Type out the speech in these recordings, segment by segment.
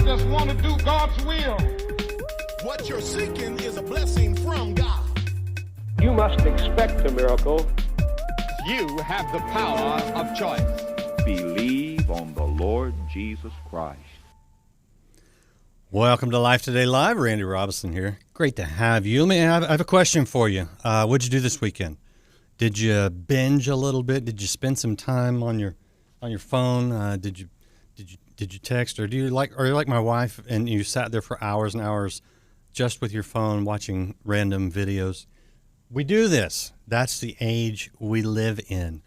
just want to do God's will. What you're seeking is a blessing from God. You must expect a miracle. You have the power of choice. Believe on the Lord Jesus Christ. Welcome to Life Today Live. Randy Robinson here. Great to have you. I have a question for you. What'd you do this weekend? Did you binge a little bit? Did you spend some time on your phone? Did you text, or are you like my wife and you sat there for hours and hours just with your phone watching random videos? We do this. That's the age we live in.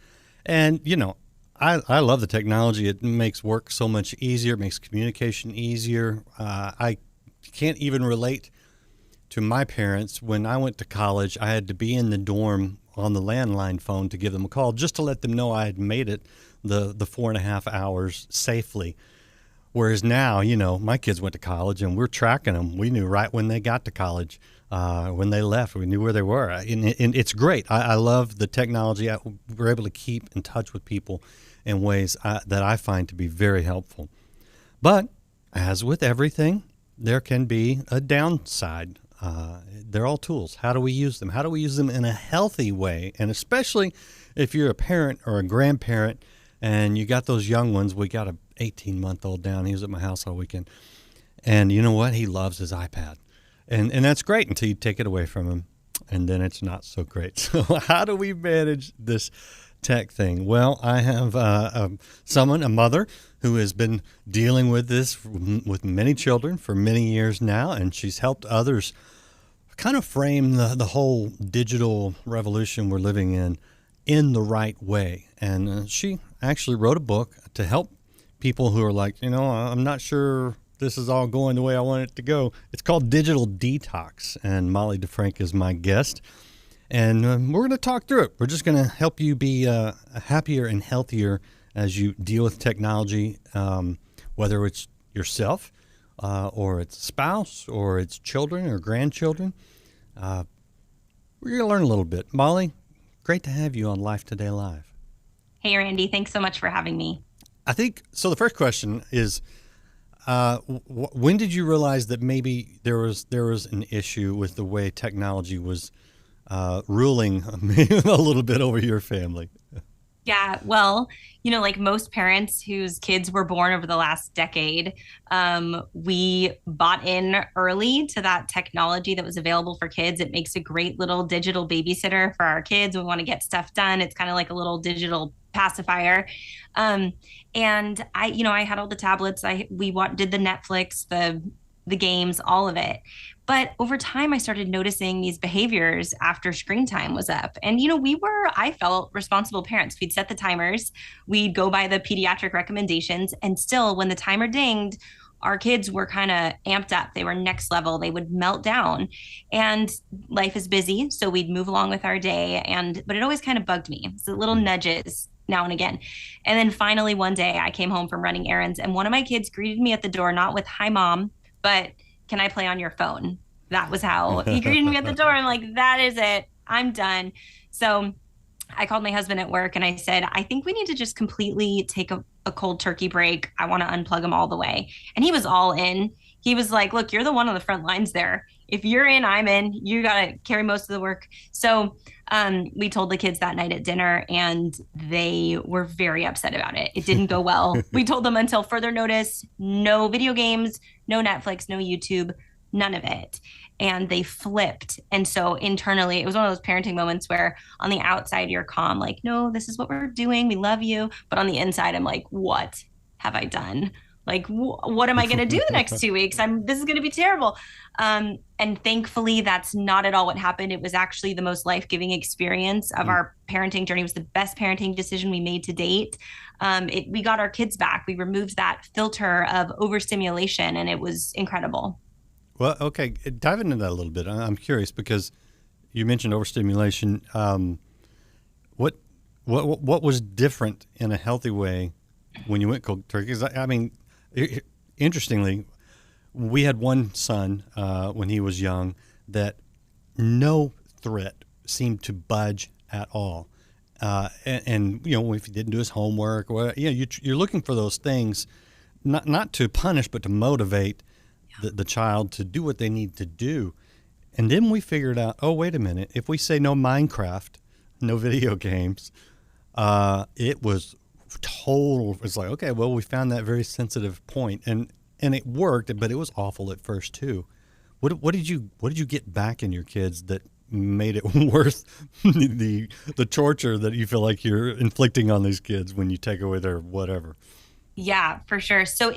And, you know, I love the technology. It makes work so much easier. It makes communication easier. I can't even relate to my parents. When I went to college, I had to be in the dorm on the landline phone to give them a call just to let them know I had made it the 4.5 hours safely. Whereas now, you know, my kids went to college and we're tracking them. We knew right when they got to college. When they left, we knew where they were. And it's great. I love the technology. We're able to keep in touch with people in ways that I find to be very helpful. But as with everything, there can be a downside. They're all tools. How do we use them? How do we use them in a healthy way? And especially if you're a parent or a grandparent and you got those young ones. We got a 18-month-old down. He was at my house all weekend. And you know what? He loves his iPad. And that's great until you take it away from him, and then it's not so great. So how do we manage this tech thing? Well, I have a mother who has been dealing with this with many children for many years now, and she's helped others kind of frame the whole digital revolution we're living in the right way. And she actually wrote a book to help people who are like, you know, I'm not sure this is all going the way I want it to go. It's called Digital Detox, and Molly DeFrank is my guest. And we're going to talk through it. We're just going to help you be happier and healthier as you deal with technology, whether it's yourself or it's spouse or it's children or grandchildren. We're going to learn a little bit. Molly, great to have you on Life Today Live. Hey, Randy. Thanks so much for having me. I think, so the first question is, when did you realize that maybe there was an issue with the way technology was ruling a little bit over your family? Yeah, well, you know, like most parents whose kids were born over the last decade, we bought in early to that technology that was available for kids. It makes a great little digital babysitter for our kids. We want to get stuff done. It's kind of like a little digital pacifier. And I had all the tablets. We did the Netflix, the games, all of it. But over time, I started noticing these behaviors after screen time was up. And, you know, I felt responsible parents. We'd set the timers, we'd go by the pediatric recommendations. And still, when the timer dinged, our kids were kind of amped up. They were next level. They would melt down. And life is busy, so we'd move along with our day. But it always kind of bugged me. So little nudges now and again. And then finally, one day I came home from running errands, and one of my kids greeted me at the door, not with "Hi, Mom," but "Can I play on your phone?" That was how he greeted me at the door. I'm like, that is it. I'm done. So I called my husband at work and I said, I think we need to just completely take a cold turkey break. I want to unplug him all the way. And he was all in. He was like, look, you're the one on the front lines there. If you're in, I'm in. You got to carry most of the work. So we told the kids that night at dinner, and they were very upset about it. It didn't go well. We told them until further notice, no video games, no Netflix, no YouTube, none of it. And they flipped. And so internally, it was one of those parenting moments where on the outside, you're calm, like, no, this is what we're doing. We love you. But on the inside, I'm like, what have I done? Like, what am I going to do the next 2 weeks? This is going to be terrible. And thankfully, that's not at all what happened. It was actually the most life-giving experience of our parenting journey. It was the best parenting decision we made to date. We got our kids back. We removed that filter of overstimulation, and it was incredible. Well, okay, dive into that a little bit. I'm curious because you mentioned overstimulation. What was different in a healthy way when you went cold turkey? 'Cause I mean, interestingly, we had one son when he was young that no threat seemed to budge at all. And you know, if he didn't do his homework, or you're looking for those things not to punish, but to motivate the child to do what they need to do. And then we figured out, oh, wait a minute, if we say no Minecraft, no video games, it was total. It's like, okay, well, we found that very sensitive point, and it worked, but it was awful at first too. What did you get back in your kids that made it worth the torture that you feel like you're inflicting on these kids when you take away their whatever? Yeah, for sure. So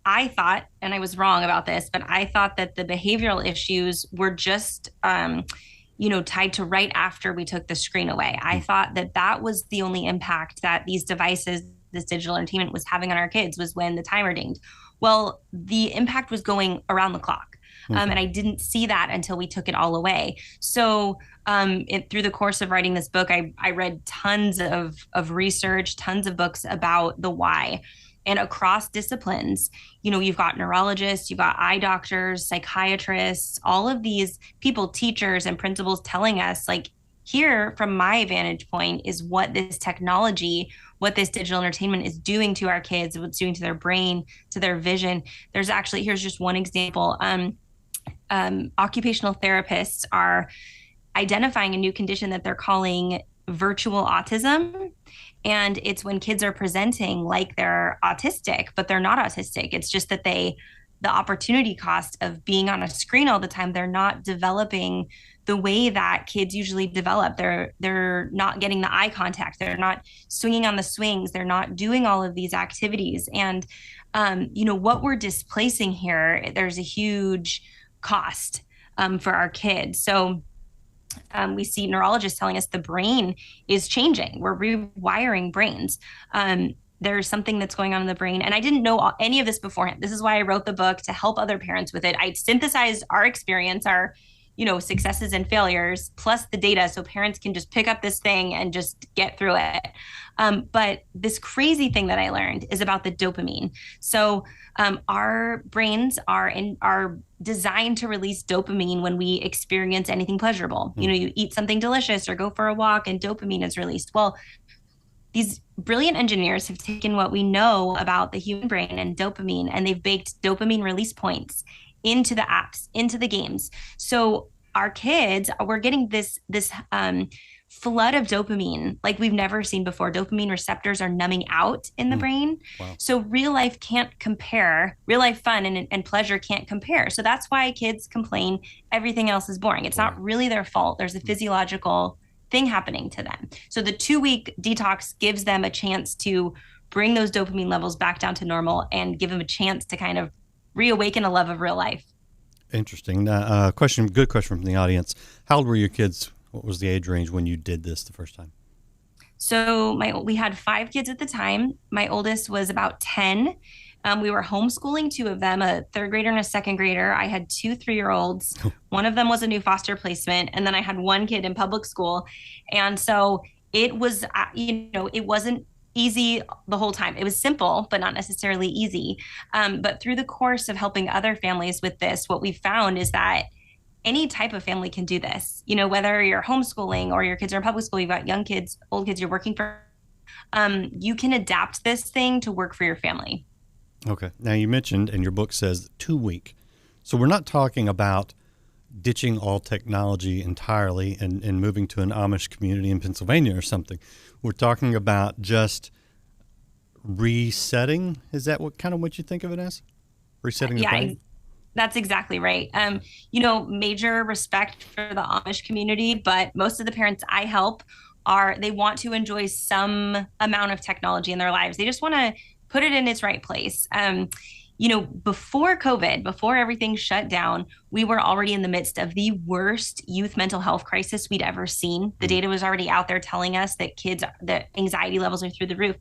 I thought, and I was wrong about this, but I thought that the behavioral issues were just, tied to right after we took the screen away. I thought that was the only impact that these devices, this digital entertainment was having on our kids was when the timer dinged. Well, the impact was going around the clock. And I didn't see that until we took it all away. So through the course of writing this book, I read tons of research, tons of books about the why. And across disciplines, you've got neurologists, you've got eye doctors, psychiatrists, all of these people, teachers and principals telling us, like, here from my vantage point is what this technology, what this digital entertainment is doing to our kids, what it's doing to their brain, to their vision. Here's just one example. Occupational therapists are identifying a new condition that they're calling virtual autism. And it's when kids are presenting like they're autistic, but they're not autistic. It's just that the opportunity cost of being on a screen all the time, they're not developing the way that kids usually develop. They're not getting the eye contact. They're not swinging on the swings. They're not doing all of these activities. And, what we're displacing here, there's a huge cost for our kids. So we see neurologists telling us the brain is changing. We're rewiring brains. There's something that's going on in the brain. And I didn't know any of this beforehand. This is why I wrote the book, to help other parents with it. I synthesized our experience, our successes and failures, plus the data, so parents can just pick up this thing and just get through it. But this crazy thing that I learned is about the dopamine. So our brains are designed to release dopamine when we experience anything pleasurable. You eat something delicious or go for a walk and dopamine is released. Well, these brilliant engineers have taken what we know about the human brain and dopamine, and they've baked dopamine release points into the apps, into the games. So our kids, we're getting this flood of dopamine like we've never seen before. Dopamine receptors are numbing out in the brain. Wow. So real life can't compare. Real life fun and pleasure can't compare. So that's why kids complain everything else is boring. It's not really their fault. There's a physiological thing happening to them. So the 2-week detox gives them a chance to bring those dopamine levels back down to normal and give them a chance to kind of reawaken a love of real life. Interesting. Good question from the audience. How old were your kids? What was the age range when you did this the first time? So we had 5 kids at the time. My oldest was about 10. We were homeschooling 2 of them, a 3rd grader and a 2nd grader. I had 2 3-year-olds. One of them was a new foster placement. And then I had 1 kid in public school. And so it was, it wasn't easy the whole time. It was simple, but not necessarily easy. But through the course of helping other families with this, what we found is that any type of family can do this. Whether you're homeschooling or your kids are in public school, you've got young kids, old kids, you're working for, you can adapt this thing to work for your family. Okay. Now you mentioned, and your book says 2 week. So we're not talking about ditching all technology entirely and moving to an Amish community in Pennsylvania or something. We're talking about just resetting. Is that what you think of it as? Resetting the brain? That's exactly right. Major respect for the Amish community, but most of the parents I help they want to enjoy some amount of technology in their lives. They just want to put it in its right place. Before COVID, before everything shut down, we were already in the midst of the worst youth mental health crisis we'd ever seen. The data was already out there telling us that the anxiety levels are through the roof.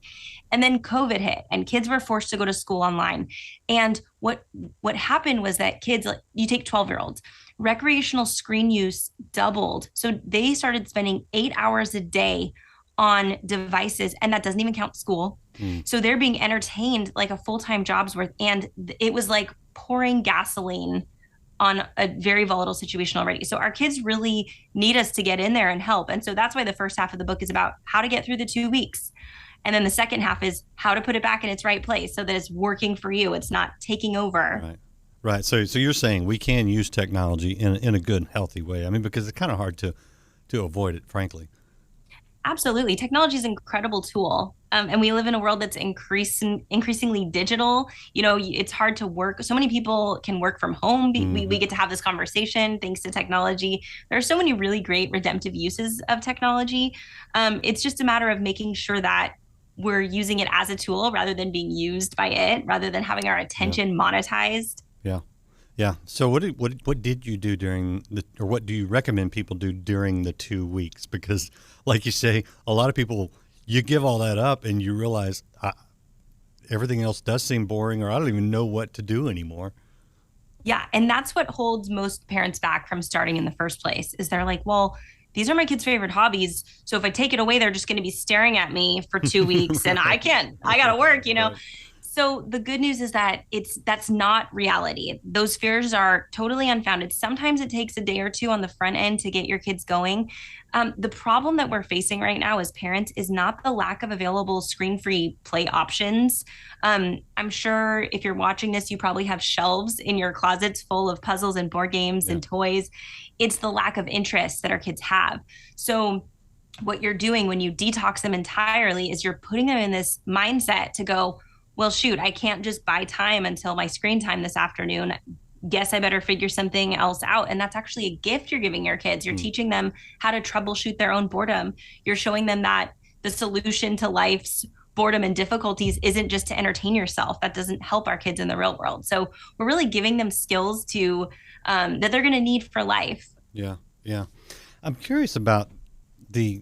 And then COVID hit and kids were forced to go to school online. And what happened was that kids, you take 12-year-olds, recreational screen use doubled. So they started spending 8 hours a day on devices, and that doesn't even count school. So they're being entertained like a full-time job's worth. And it was like pouring gasoline on a very volatile situation already. So our kids really need us to get in there and help. And so that's why the first half of the book is about how to get through the 2 weeks. And then the second half is how to put it back in its right place so that it's working for you. It's not taking over. Right. Right. So you're saying we can use technology in a good, healthy way. I mean, because it's kind of hard to avoid it, frankly. Absolutely. Technology is an incredible tool. And we live in a world that's increasingly digital. It's hard to work. So many people can work from home. We get to have this conversation thanks to technology. There are so many really great redemptive uses of technology. It's just a matter of making sure that we're using it as a tool rather than being used by it, rather than having our attention monetized. Yeah. Yeah. So what did you do or what do you recommend people do during the 2 weeks? Because like you say, a lot of people, you give all that up and you realize everything else does seem boring, or I don't even know what to do anymore. Yeah. And that's what holds most parents back from starting in the first place, is they're like, well, these are my kids' favorite hobbies. So if I take it away, they're just going to be staring at me for 2 weeks and I got to work. Right. So the good news is that that's not reality. Those fears are totally unfounded. Sometimes it takes a day or two on the front end to get your kids going. The problem that we're facing right now as parents is not the lack of available screen-free play options. I'm sure if you're watching this, you probably have shelves in your closets full of puzzles and board games and toys. It's the lack of interest that our kids have. So what you're doing when you detox them entirely is you're putting them in this mindset to go, well, shoot, I can't just buy time until my screen time this afternoon. Guess I better figure something else out. And that's actually a gift you're giving your kids. You're teaching them how to troubleshoot their own boredom. You're showing them that the solution to life's boredom and difficulties isn't just to entertain yourself. That doesn't help our kids in the real world. So we're really giving them skills to that they're going to need for life. Yeah. Yeah. I'm curious about the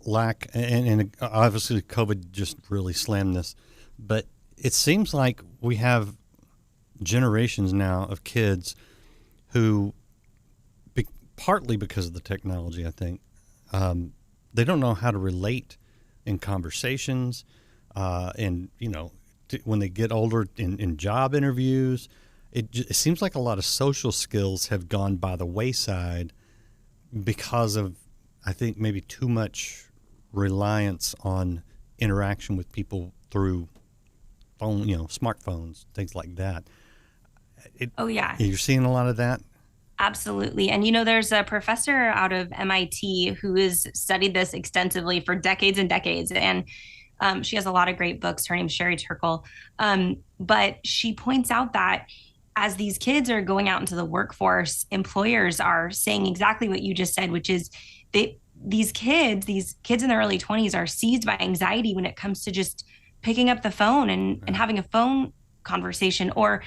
lack, and obviously COVID just really slammed this, but it seems like we have generations now of kids who, partly because of the technology, I think, they don't know how to relate in conversations, and when they get older in job interviews. It seems like a lot of social skills have gone by the wayside because of, I think, maybe too much reliance on interaction with people through smartphones, things like that. Oh, yeah. You're seeing a lot of that? Absolutely. And, there's a professor out of MIT who has studied this extensively for decades and decades. And she has a lot of great books. Her name's Sherry Turkle. But she points out that as these kids are going out into the workforce, employers are saying exactly what you just said, which is these kids in their early 20s are seized by anxiety when it comes to just picking up the phone and having a phone conversation or,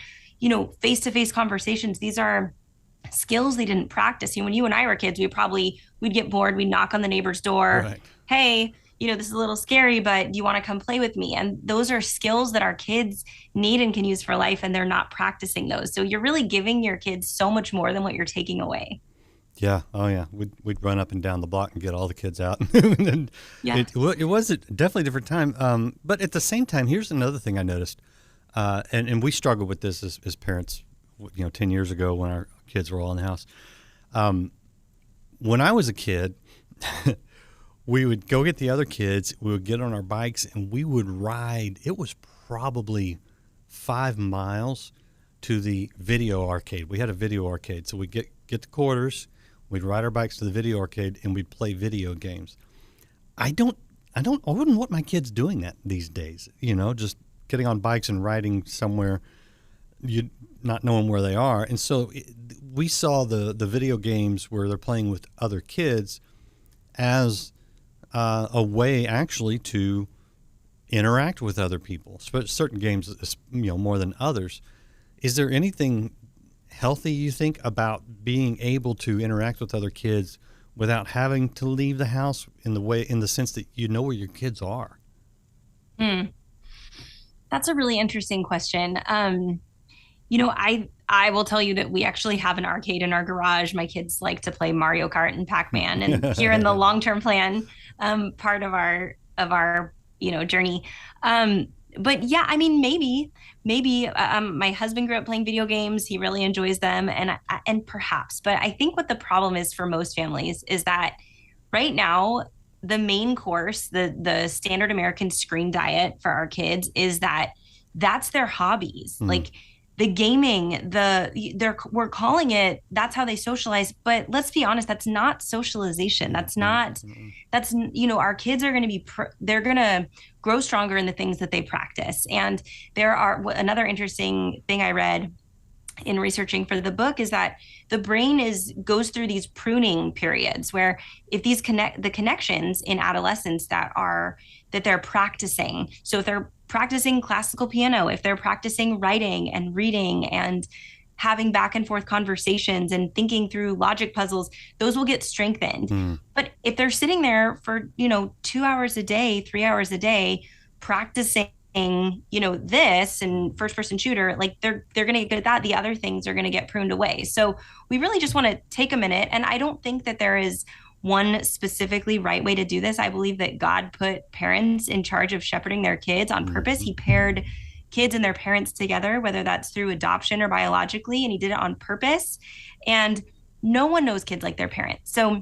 face-to-face conversations. These are skills they didn't practice. When you and I were kids, we'd get bored. We'd knock on the neighbor's door. Right. Hey, this is a little scary, but do you want to come play with me? And those are skills that our kids need and can use for life, and they're not practicing those. So you're really giving your kids so much more than what you're taking away. Yeah. Oh, yeah. We'd run up and down the block and get all the kids out. And it was definitely a different time. But at the same time, here's another thing I noticed, and we struggled with this as parents, 10 years ago when our kids were all in the house. When I was a kid, we would go get the other kids. We would get on our bikes and we would ride. It was probably 5 miles to the video arcade. We had a video arcade, so we'd get the quarters. We'd ride our bikes to the video arcade and we'd play video games. I wouldn't want my kids doing that these days, just getting on bikes and riding somewhere, you not knowing where they are. And so we saw the video games where they're playing with other kids as a way actually to interact with other people. Certain games, more than others. Is there anything healthy, you think, about being able to interact with other kids without having to leave the house in the sense that you know where your kids are? That's a really interesting question. I will tell you that we actually have an arcade in our garage. My kids like to play Mario Kart and Pac-Man, and here in the long-term plan part of our journey. But yeah, I mean, maybe my husband grew up playing video games. He really enjoys them, and perhaps. But I think what the problem is for most families is that right now the main course, the standard American screen diet for our kids is that's their hobbies. Like the gaming, we're calling it, that's how they socialize. But let's be honest, that's not socialization. That's not, our kids are going to they're going to grow stronger in the things that they practice. And another interesting thing I read in researching for the book is that the brain goes through these pruning periods where if the connections in adolescence that they're practicing. So if they're practicing classical piano, if they're practicing writing and reading and having back and forth conversations and thinking through logic puzzles, those will get strengthened. But if they're sitting there for, 2 hours a day, 3 hours a day, practicing this and first person shooter, like they're going to get good at that. The other things are going to get pruned away. So we really just want to take a minute. And I don't think that there is one specifically right way to do this. I believe that God put parents in charge of shepherding their kids on purpose. He paired kids and their parents together, whether that's through adoption or biologically, and he did it on purpose. And no one knows kids like their parents. So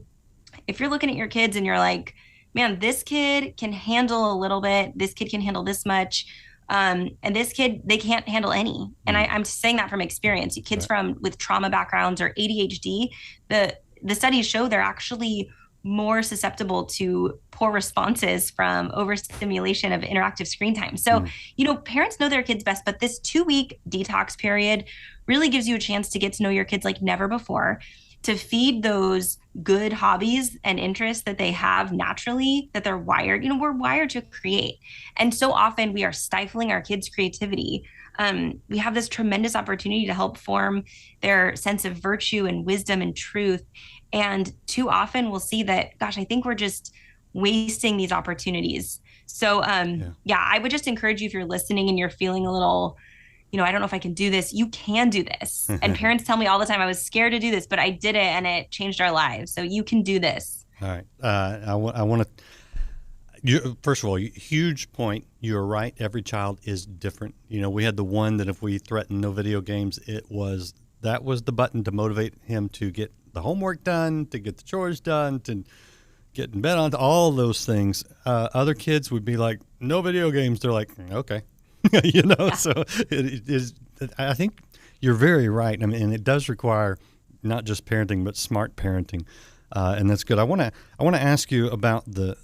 if you're looking at your kids and you're like, man, this kid can handle a little bit, this kid can handle this much, and this kid, they can't handle any. And I'm saying that from experience. Kids with trauma backgrounds or ADHD, the studies show they're actually more susceptible to poor responses from overstimulation of interactive screen time. So, parents know their kids best, but this 2-week detox period really gives you a chance to get to know your kids like never before, to feed those good hobbies and interests that they have naturally, that they're wired. We're wired to create. And so often we are stifling our kids' creativity. We have this tremendous opportunity to help form their sense of virtue and wisdom and truth. And too often we'll see that, gosh, I think we're just wasting these opportunities. So I would just encourage you, if you're listening and you're feeling a little, I don't know if I can do this, you can do this. And parents tell me all the time, I was scared to do this, but I did it and it changed our lives. So you can do this. All right. I want to, first of all, huge point. You're right. Every child is different. We had the one that if we threatened no video games, that was the button to motivate him to get the homework done, to get the chores done, to get in bed on, all those things. Other kids would be like, no video games. They're like, okay. So it is. I think you're very right. I mean, and it does require not just parenting, but smart parenting, and that's good. I want to ask you about the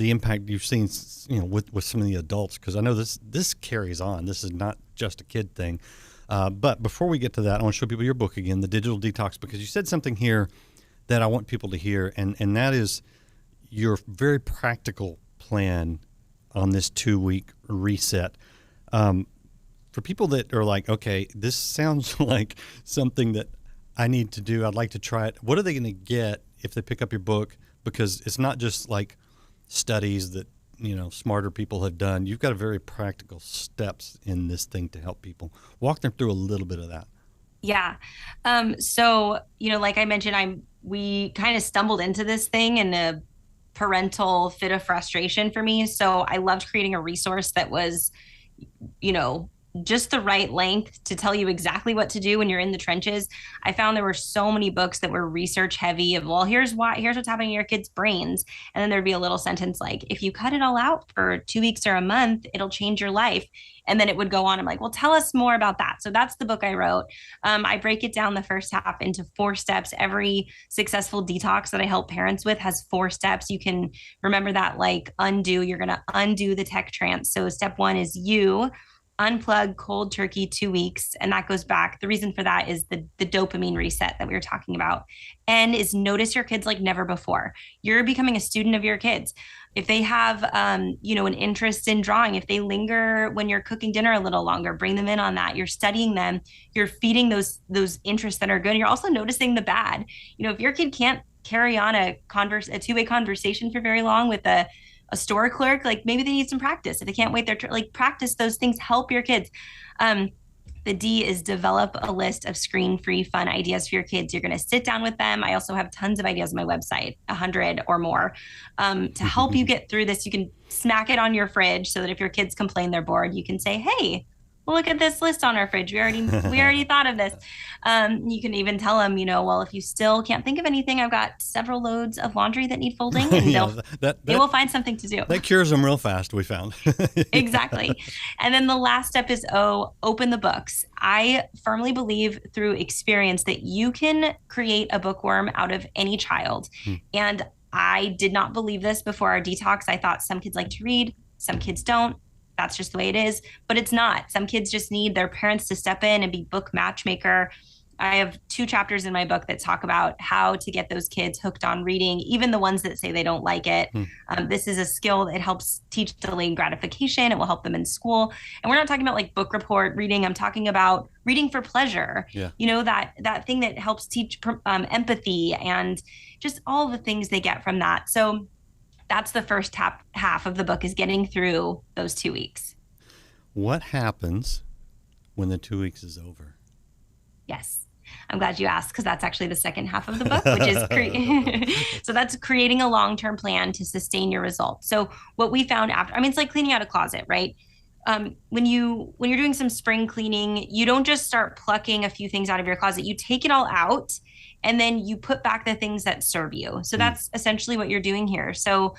impact you've seen, with some of the adults, because I know this carries on. This is not just a kid thing. But before we get to that, I want to show people your book again, The Digital Detox, because you said something here that I want people to hear, and that is your very practical plan on this 2-week reset. For people that are like, okay, this sounds like something that I need to do, I'd like to try it. What are they going to get if they pick up your book? Because it's not just like studies that, smarter people have done. You've got a very practical steps in this thing to help people. Walk them through a little bit of that. Yeah. So, like I mentioned, we kind of stumbled into this thing in a parental fit of frustration for me. So I loved creating a resource that was, just the right length to tell you exactly what to do when you're in the trenches. I found there were so many books that were research heavy of, well, here's what's happening in your kids' brains. And then there'd be a little sentence like, if you cut it all out for 2 weeks or a month, it'll change your life. And then it would go on. I'm like, well, tell us more about that. So that's the book I wrote. I break it down the first half into 4 steps. Every successful detox that I help parents with has 4 steps. You can remember that, like you're going to undo the tech trance. So step 1 is unplug cold turkey 2 weeks. And that goes back. The reason for that is the dopamine reset that we were talking about. And is notice your kids like never before. You're becoming a student of your kids. If they have, an interest in drawing, if they linger when you're cooking dinner a little longer, bring them in on that. You're studying them. You're feeding those interests that are good. You're also noticing the bad. If your kid can't carry on a 2-way conversation for very long with a store clerk, like maybe they need some practice. If they can't wait their turn, practice those things, help your kids. The D is develop a list of screen-free fun ideas for your kids. You're going to sit down with them. I also have tons of ideas on my website, 100 or more, to help you get through this. You can smack it on your fridge so that if your kids complain they're bored, you can say, hey, well, look at this list on our fridge. We already thought of this. You can even tell them, well, if you still can't think of anything, I've got several loads of laundry that need folding, and Yeah, they will find something to do. That cures them real fast, we found. Exactly. And then the last step is open the books. I firmly believe through experience that you can create a bookworm out of any child. And I did not believe this before our detox. I thought some kids like to read, some kids don't. That's just the way it is. But it's not. Some kids just need their parents to step in and be book matchmaker. I have 2 chapters in my book that talk about how to get those kids hooked on reading, even the ones that say they don't like it. This is a skill that helps teach delayed gratification. It will help them in school. And we're not talking about like book report reading. I'm talking about reading for pleasure. Yeah. That thing that helps teach empathy and just all the things they get from that. So that's the first half of the book, is getting through those 2 weeks. What happens when the 2 weeks is over? Yes. I'm glad you asked, because that's actually the second half of the book, which is so that's creating a long-term plan to sustain your results. So what we found after, it's like cleaning out a closet, right? When you're doing some spring cleaning, you don't just start plucking a few things out of your closet. You take it all out, and then you put back the things that serve you. So that's essentially what you're doing here. So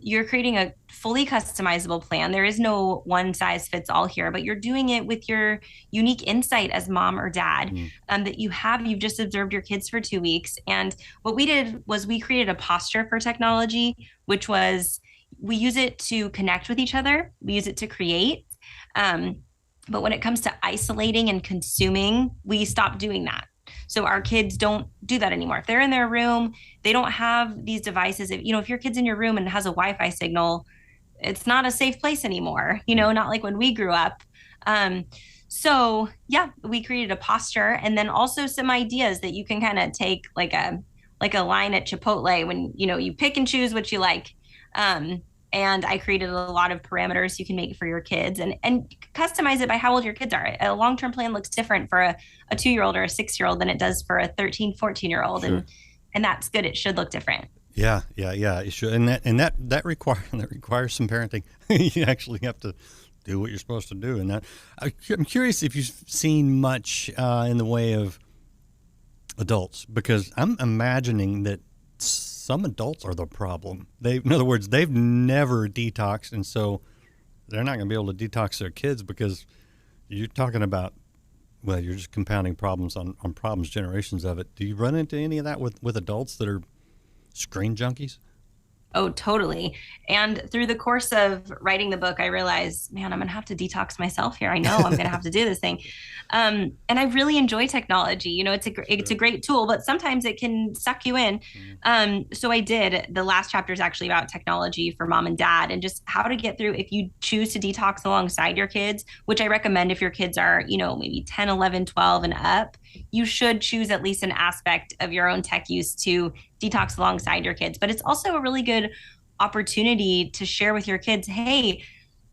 you're creating a fully customizable plan. There is no one size fits all here, but you're doing it with your unique insight as mom or dad that you've just observed your kids for 2 weeks. And what we did was we created a posture for technology, which was, we use it to connect with each other. We use it to create. But when it comes to isolating and consuming, we stopped doing that. So our kids don't do that anymore. If they're in their room, they don't have these devices. If your kid's in your room and has a Wi-Fi signal, it's not a safe place anymore, not like when we grew up. So yeah, we created a posture, and then also some ideas that you can kind of take like a line at Chipotle when, you pick and choose what you like. And I created a lot of parameters you can make for your kids and customize it by how old your kids are. A long-term plan looks different for a 2-year-old or a 6-year-old than it does for a 13, 14-year-old. Sure. And that's good. It should look different. Yeah. It should. And that requires some parenting. You actually have to do what you're supposed to do. And that, I'm curious if you've seen much in the way of adults, because I'm imagining that some adults are the problem. In other words, they've never detoxed, and so they're not going to be able to detox their kids, because you're talking about, well, you're just compounding problems on problems, generations of it. Do you run into any of that with adults that are screen junkies? Oh, totally. And through the course of writing the book, I realized, man, I'm going to have to detox myself here. I know I'm going to have to do this thing. And I really enjoy technology. It's a great tool, but sometimes it can suck you in. So I did. The last chapter is actually about technology for mom and dad, and just how to get through if you choose to detox alongside your kids, which I recommend if your kids are, maybe 10, 11, 12 and up. You should choose at least an aspect of your own tech use to detox alongside your kids. But it's also a really good opportunity to share with your kids, hey,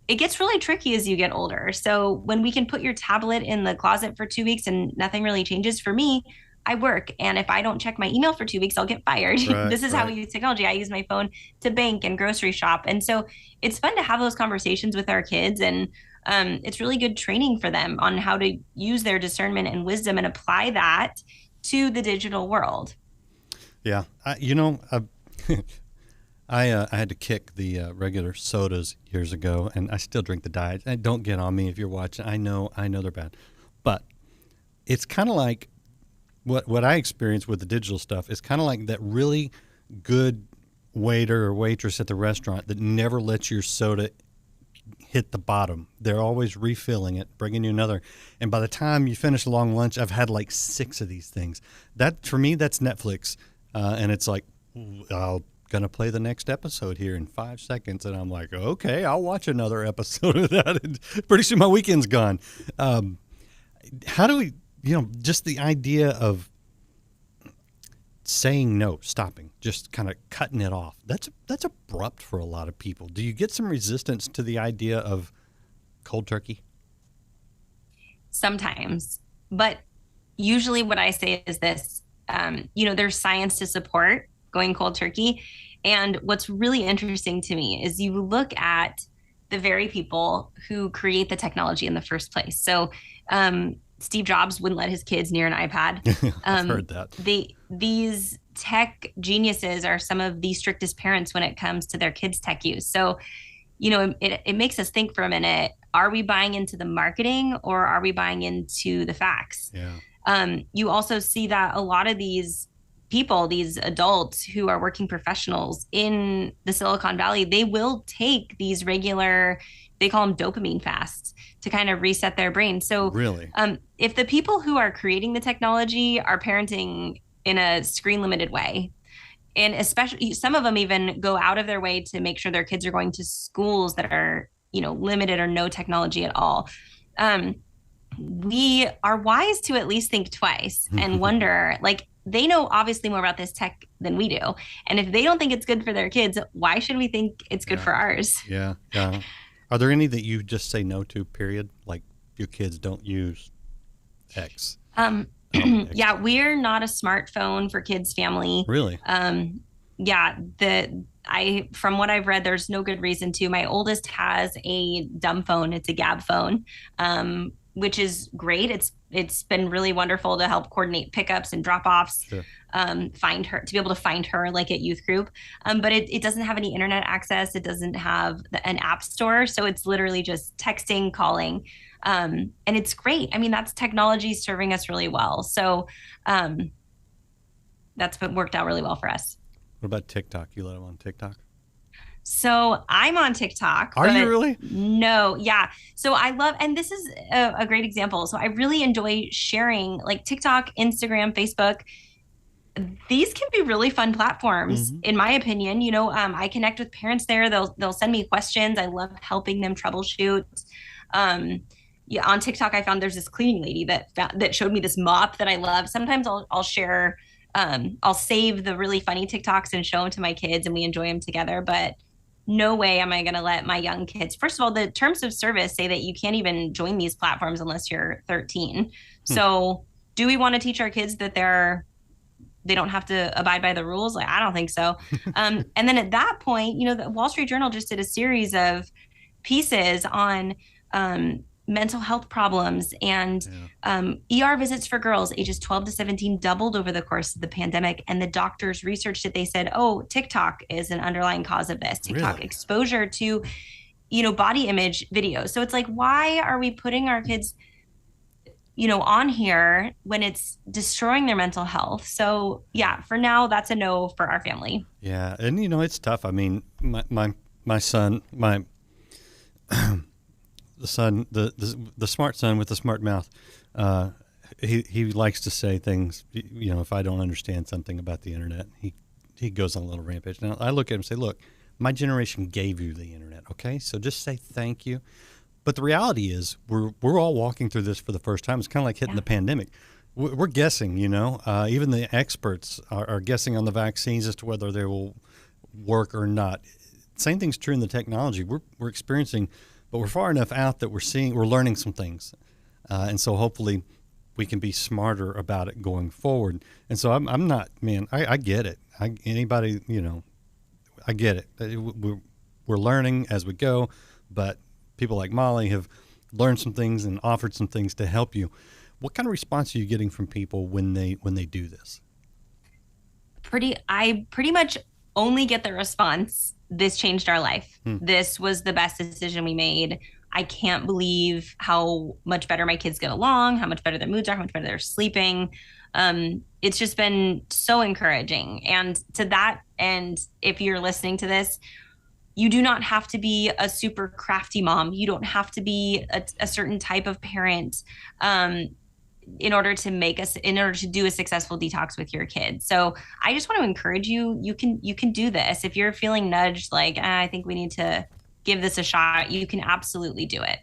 it gets really tricky as you get older. So when we can put your tablet in the closet for 2 weeks and nothing really changes, for me, I work. And if I don't check my email for 2 weeks, I'll get fired. Right, this is how we use technology. I use my phone to bank and grocery shop. And so it's fun to have those conversations with our kids. And it's really good training for them on how to use their discernment and wisdom and apply that to the digital world. Yeah. I had to kick the regular sodas years ago, and I still drink the diet. Don't get on me if you're watching. I know they're bad. But it's kind of like what I experience with the digital stuff. It's kind of like that really good waiter or waitress at the restaurant that never lets your soda hit the bottom. They're always refilling it, bringing you another. And by the time you finish a long lunch, I've had like 6 of these things. That, for me, that's Netflix. And it's like, I'll going to play the next episode here in 5 seconds. And I'm like, okay, I'll watch another episode of that. And pretty soon my weekend's gone. How do we, just the idea of saying no, stopping, just kind of cutting it off. That's abrupt for a lot of people. Do you get some resistance to the idea of cold turkey? Sometimes, but usually what I say is this, there's science to support going cold turkey. And what's really interesting to me is you look at the very people who create the technology in the first place. So Steve Jobs wouldn't let his kids near an iPad. I've heard that. These tech geniuses are some of the strictest parents when it comes to their kids' tech use. So, it makes us think for a minute, are we buying into the marketing or are we buying into the facts? Yeah. You also see that a lot of these people, these adults who are working professionals in the Silicon Valley, they will take these regular, they call them dopamine fasts to kind of reset their brain. So really, if the people who are creating the technology are parenting in a screen limited way, and especially some of them even go out of their way to make sure their kids are going to schools that are, limited or no technology at all. We are wise to at least think twice and wonder, like, they know obviously more about this tech than we do. And if they don't think it's good for their kids, why should we think it's good for ours? Yeah. Yeah. Are there any that you just say no to, period? Like your kids don't use X? Yeah, we're not a smartphone for kids family. Really? Yeah, from what I've read, there's no good reason to. My oldest has a dumb phone. It's a Gab phone, which is great. It's been really wonderful to help coordinate pickups and drop-offs, Sure. Find her, to be able to find her like at youth group. But it doesn't have any internet access. It doesn't have an app store. So it's literally just texting, calling. And it's great. I mean, that's technology serving us really well. So that's been worked out really well for us. What about TikTok? You let them on TikTok? So I'm on TikTok. Are you really? No. Yeah. So I love, and this is a great example. So I really enjoy sharing like TikTok, Instagram, Facebook. These can be really fun platforms, in my opinion. I connect with parents there. They'll send me questions. I love helping them troubleshoot. Yeah, on TikTok, I found there's this cleaning lady that showed me this mop that I love. Sometimes I'll share, I'll save the really funny TikToks and show them to my kids, and we enjoy them together. But no way am I going to let my young kids. First of all, the terms of service say that you can't even join these platforms unless you're 13. So, do we want to teach our kids that they don't have to abide by the rules? Like, I don't think so. And then at that point, the Wall Street Journal just did a series of pieces on mental health problems and ER visits for girls ages 12 to 17 doubled over the course of the pandemic. And the doctors researched it. They said, oh, TikTok is an underlying cause of this. TikTok Really? exposure to, body image videos. So it's like, why are we putting our kids, on here when it's destroying their mental health? So yeah, for now, that's a no for our family. Yeah. And, it's tough. I mean, my son, the son, the smart son with the smart mouth, he likes to say things, if I don't understand something about the internet, he goes on a little rampage. Now I look at him and say, look, my generation gave you the internet. Okay. So just say thank you. But the reality is we're all walking through this for the first time. It's kind of like hitting the pandemic. We're guessing, even the experts are guessing on the vaccines as to whether they will work or not. Same thing's true in the technology. We're experiencing, but we're far enough out that we're learning some things. And so hopefully we can be smarter about it going forward. And so I'm not, man, I get it. I get it. We're learning as we go, but people like Molly have learned some things and offered some things to help you. What kind of response are you getting from people when they do this? I pretty much only get the response, this changed our life. This was the best decision we made. I can't believe how much better my kids get along, how much better their moods are, how much better they're sleeping. It's just been so encouraging. And to that end, if you're listening to this, you do not have to be a super crafty mom. You don't have to be a certain type of parent in order to do a successful detox with your kids. So I just want to encourage you. You can do this. If you're feeling nudged, like, I think we need to give this a shot, you can absolutely do it.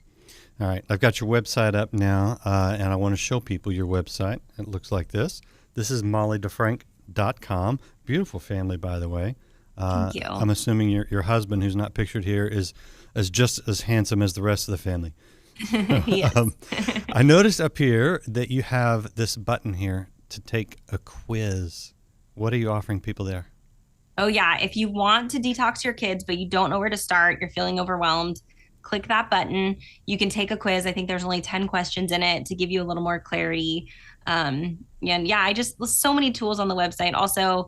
All right. I've got your website up now, and I want to show people your website. It looks like this. This is mollydefrank.com. Beautiful family, by the way. Thank you. I'm assuming your husband, who's not pictured here, is just as handsome as the rest of the family. Yes. I noticed up here that you have this button here to take a quiz. What are you offering people there? Oh, yeah. If you want to detox your kids, but you don't know where to start, you're feeling overwhelmed, click that button. You can take a quiz. I think there's only 10 questions in it to give you a little more clarity. And yeah, so many tools on the website. Also,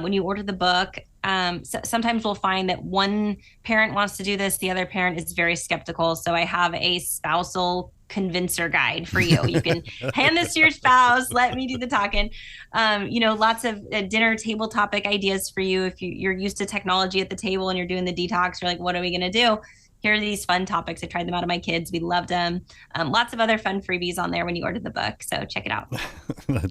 when you order the book, sometimes we'll find that one parent wants to do this, the other parent is very skeptical. So I have a spousal convincer guide for you. You can hand this to your spouse, let me do the talking. Lots of dinner table topic ideas for you. If you're used to technology at the table and you're doing the detox, you're like, what are we going to do? Here are these fun topics. I tried them out on my kids. We loved them. Lots of other fun freebies on there when you order the book. So check it out.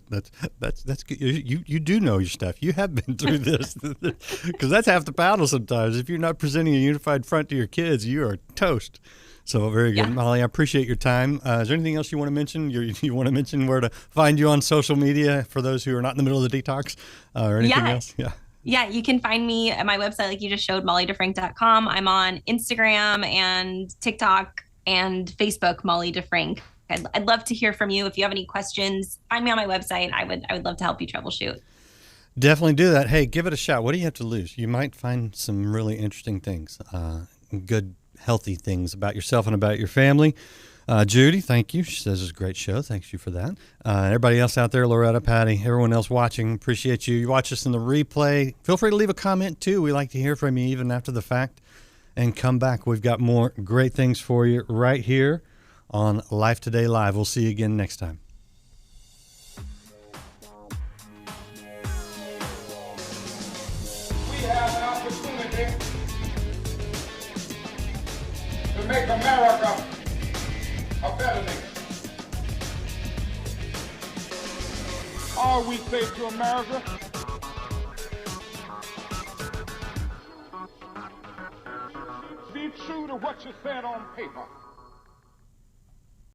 That's good. You do know your stuff. You have been through this, because that's half the battle sometimes. If you're not presenting a unified front to your kids, you are toast. So very good, yeah. Molly. I appreciate your time. Is there anything else you want to mention? You want to mention where to find you on social media for those who are not in the middle of the detox, or anything else? Yeah. Yeah, you can find me at my website, like you just showed, mollydefrank.com. I'm on Instagram and TikTok and Facebook, Molly DeFrank. I'd love to hear from you. If you have any questions, find me on my website. I would love to help you troubleshoot. Definitely do that. Hey, give it a shot. What do you have to lose? You might find some really interesting things, good, healthy things about yourself and about your family. Judy, thank you. She says it's a great show. Thanks you for that. Everybody else out there, Loretta, Patty, everyone else watching, appreciate you. You watch us in the replay. Feel free to leave a comment, too. We like to hear from you even after the fact. And come back. We've got more great things for you right here on Life Today Live. We'll see you again next time. We have an opportunity to make America a better nation. All we say to America, be true to what you said on paper.